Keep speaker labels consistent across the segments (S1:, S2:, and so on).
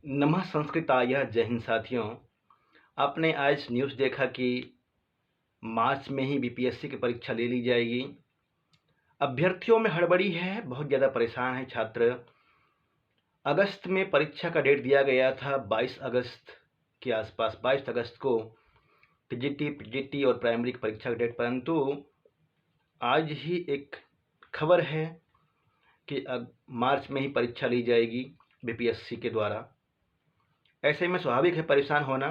S1: नमः संस्कृताय। जय हिंद साथियों। आपने आज न्यूज़ देखा कि मार्च में ही बीपीएससी की परीक्षा ले ली जाएगी। अभ्यर्थियों में हड़बड़ी है, बहुत ज़्यादा परेशान है छात्र। अगस्त में परीक्षा का डेट दिया गया था 22 अगस्त के आसपास, 22 अगस्त को पीजीटी और प्राइमरी की परीक्षा का डेट, परंतु आज ही एक खबर है कि मार्च में ही परीक्षा ली जाएगी बीपीएससी के द्वारा। ऐसे में स्वाभाविक है परेशान होना।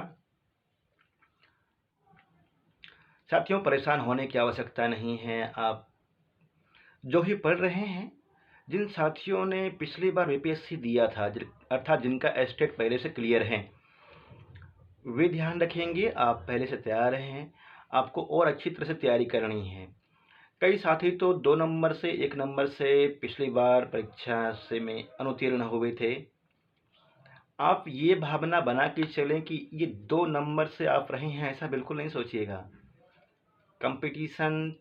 S1: साथियों, परेशान होने की आवश्यकता नहीं है। आप जो भी पढ़ रहे हैं, जिन साथियों ने पिछली बार बीपीएससी दिया था, अर्थात जिनका एस्टेट पहले से क्लियर है, वे ध्यान रखेंगे। आप पहले से तैयार हैं, आपको और अच्छी तरह से तैयारी करनी है। कई साथी तो 2 नंबर से 1 नंबर से पिछली बार परीक्षा से में अनुत्तीर्ण हुए थे। आप ये भावना बना के चलें कि ये 2 नंबर से आप रहे हैं, ऐसा बिल्कुल नहीं सोचिएगा। कंपटीशन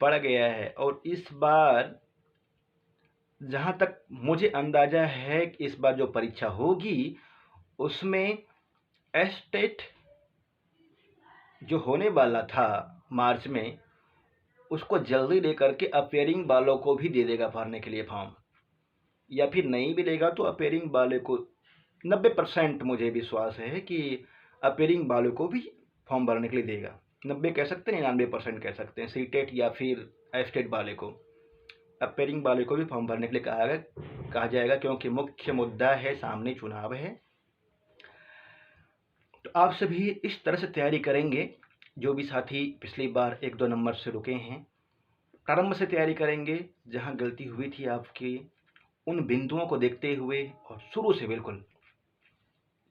S1: बढ़ गया है और इस बार जहाँ तक मुझे अंदाज़ा है कि इस बार जो परीक्षा होगी उसमें एस्टेट जो होने वाला था मार्च में, उसको जल्दी लेकर के अपेयरिंग वालों को भी दे देगा भरने के लिए फॉर्म, या फिर नहीं भी देगा तो अपेयरिंग वाले को 90% मुझे विश्वास है कि अपेयरिंग वालों को भी फॉर्म भरने के लिए देगा। 90 कह सकते हैं, 99% कह सकते हैं। सीटेट या फिर एस्टेट वाले को, अपेयरिंग वाले को भी फॉर्म भरने के लिए कहा जाएगा, क्योंकि मुख्य मुद्दा है, सामने चुनाव है। तो आप सभी इस तरह से तैयारी करेंगे। जो भी साथी पिछली बार 1-2 नंबर से रुके हैं, प्रारंभ से तैयारी करेंगे। जहां गलती हुई थी आपकी, उन बिंदुओं को देखते हुए और शुरू से बिल्कुल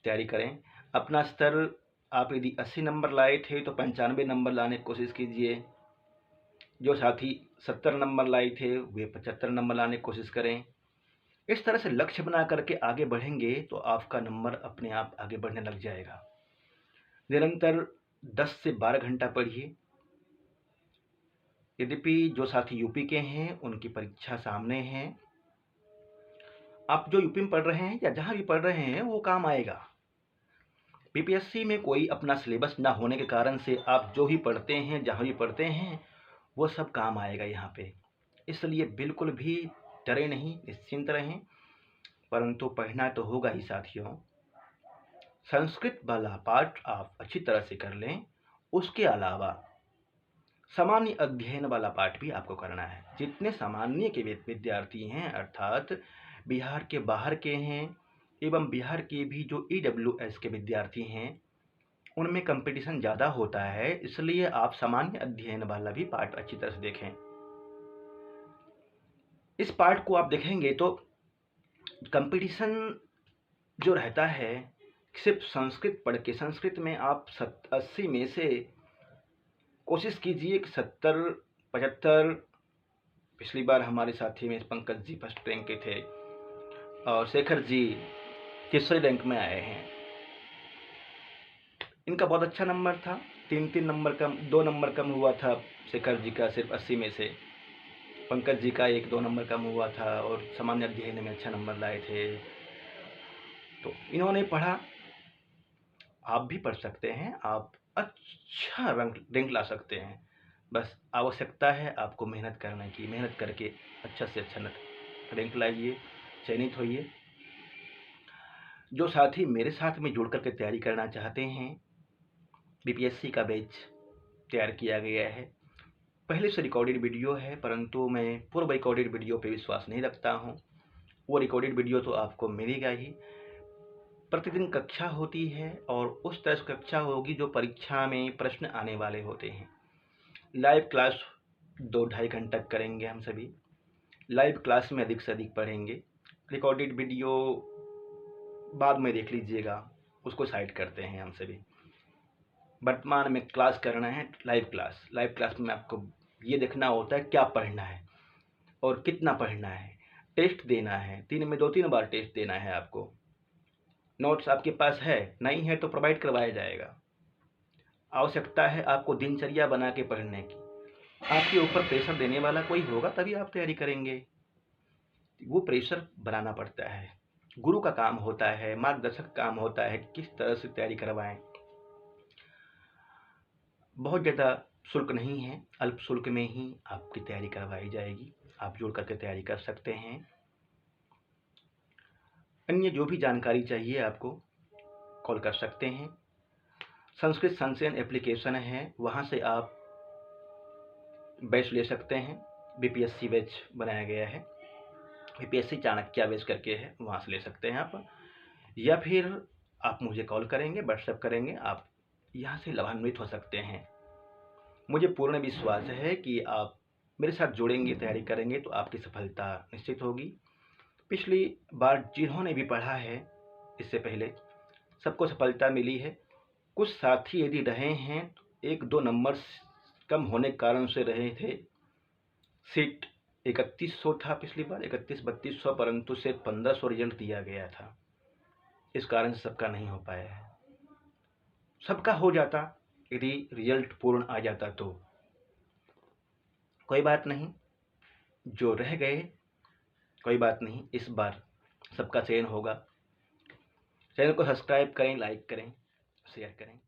S1: तैयारी करें। अपना स्तर, आप यदि 80 नंबर लाए थे तो 95 नंबर लाने की कोशिश कीजिए। जो साथी 70 नंबर लाए थे वे 75 नंबर लाने की कोशिश करें। इस तरह से लक्ष्य बना करके आगे बढ़ेंगे तो आपका नंबर अपने आप आगे बढ़ने लग जाएगा। निरंतर 10 से 12 घंटा पढ़िए। यद्यपि जो साथी यूपी के हैं उनकी परीक्षा सामने है। आप जो यूपी में पढ़ रहे हैं या जहां भी पढ़ रहे हैं वो काम आएगा। बीपीएससी में कोई अपना सिलेबस ना होने के कारण से आप जो भी पढ़ते हैं, जहां भी पढ़ते हैं, वो सब काम आएगा यहाँ पे। इसलिए बिल्कुल भी डरे नहीं, निश्चिंत रहें। परंतु पढ़ना तो होगा ही साथियों। संस्कृत वाला पाठ आप अच्छी तरह से कर लें। उसके अलावा सामान्य अध्ययन वाला पाठ भी आपको करना है। जितने सामान्य के विद्यार्थी हैं, अर्थात बिहार के बाहर के हैं एवं बिहार के भी जो ईडब्ल्यूएस के विद्यार्थी हैं, उनमें कंपटीशन ज़्यादा होता है। इसलिए आप सामान्य अध्ययन वाला भी पाठ अच्छी तरह से देखें। इस पाठ को आप देखेंगे तो कंपटीशन जो रहता है, सिर्फ संस्कृत पढ़ के, संस्कृत में आप 80 में से कोशिश कीजिए कि 70, 75। पिछली बार हमारे साथी में पंकज जी फर्स्ट रैंक के थे और शेखर जी तीसरे रैंक में आए हैं। इनका बहुत अच्छा नंबर था, 3 नंबर कम, 2 नंबर कम हुआ था शेखर जी का सिर्फ 80 में से। पंकज जी का 1-2 नंबर कम हुआ था और सामान्य अध्ययन में अच्छा नंबर लाए थे। तो इन्होंने पढ़ा, आप भी पढ़ सकते हैं, आप अच्छा रैंक ला सकते हैं। बस आवश्यकता है आपको मेहनत करने की। मेहनत करके अच्छा से अच्छा रैंक लाइए, चयनित होइए। जो साथी मेरे साथ में जुड़ करके तैयारी करना चाहते हैं, बीपीएससी का बैच तैयार किया गया है। पहले से रिकॉर्डेड वीडियो है, परंतु मैं पूर्व रिकॉर्डेड वीडियो पे विश्वास नहीं रखता हूँ। वो रिकॉर्डेड वीडियो तो आपको मिलेगा ही। प्रतिदिन कक्षा होती है और उस तरह से कक्षा होगी जो परीक्षा में प्रश्न आने वाले होते हैं। लाइव क्लास 2-2.5 घंटा करेंगे हम सभी। लाइव क्लास में अधिक से अधिक पढ़ेंगे। रिकॉर्डेड वीडियो बाद में देख लीजिएगा, उसको साइड करते हैं हम सभी। वर्तमान में क्लास करना है, लाइव क्लास। लाइव क्लास में आपको ये देखना होता है क्या पढ़ना है और कितना पढ़ना है। टेस्ट देना है, 3 में 2-3 बार टेस्ट देना है आपको। नोट्स आपके पास है, नहीं है तो प्रोवाइड करवाया जाएगा। आवश्यकता है आपको दिनचर्या बना के पढ़ने की। आपके ऊपर प्रेशर देने वाला कोई होगा तभी आप तैयारी करेंगे। वो प्रेशर बनाना पड़ता है। गुरु का काम होता है, मार्गदर्शक का काम होता है, किस तरह से तैयारी करवाएं। बहुत ज़्यादा शुल्क नहीं है, अल्प शुल्क में ही आपकी तैयारी करवाई जाएगी। आप जुड़ करके तैयारी कर सकते हैं। अन्य जो भी जानकारी चाहिए आपको कॉल कर सकते हैं। संस्कृत सनसेन एप्लीकेशन है, वहाँ से आप बैच ले सकते हैं। बीपीएससी बैच बनाया गया है, बीपीएससी चाणक्य बैच करके है, वहाँ से ले सकते हैं आप। या फिर आप मुझे कॉल करेंगे, व्हाट्सएप करेंगे, आप यहाँ से लाभान्वित हो सकते हैं। मुझे पूर्ण विश्वास है कि आप मेरे साथ जुड़ेंगे, तैयारी करेंगे तो आपकी सफलता निश्चित होगी। पिछली बार जिन्होंने भी पढ़ा है इससे पहले, सबको सफलता मिली है। कुछ साथी यदि रहे हैं तो 1-2 नंबर कम होने के कारण से रहे थे। सीट 3100 था पिछली बार, 31-3200, परंतु सिर्फ 1500 रिजल्ट दिया गया था। इस कारण से सबका नहीं हो पाया है। सबका हो जाता यदि रिजल्ट पूर्ण आ जाता तो। कोई बात नहीं, जो रह गए कोई बात नहीं, इस बार सबका चयन होगा। चैनल को सब्सक्राइब करें, लाइक करें, शेयर करें।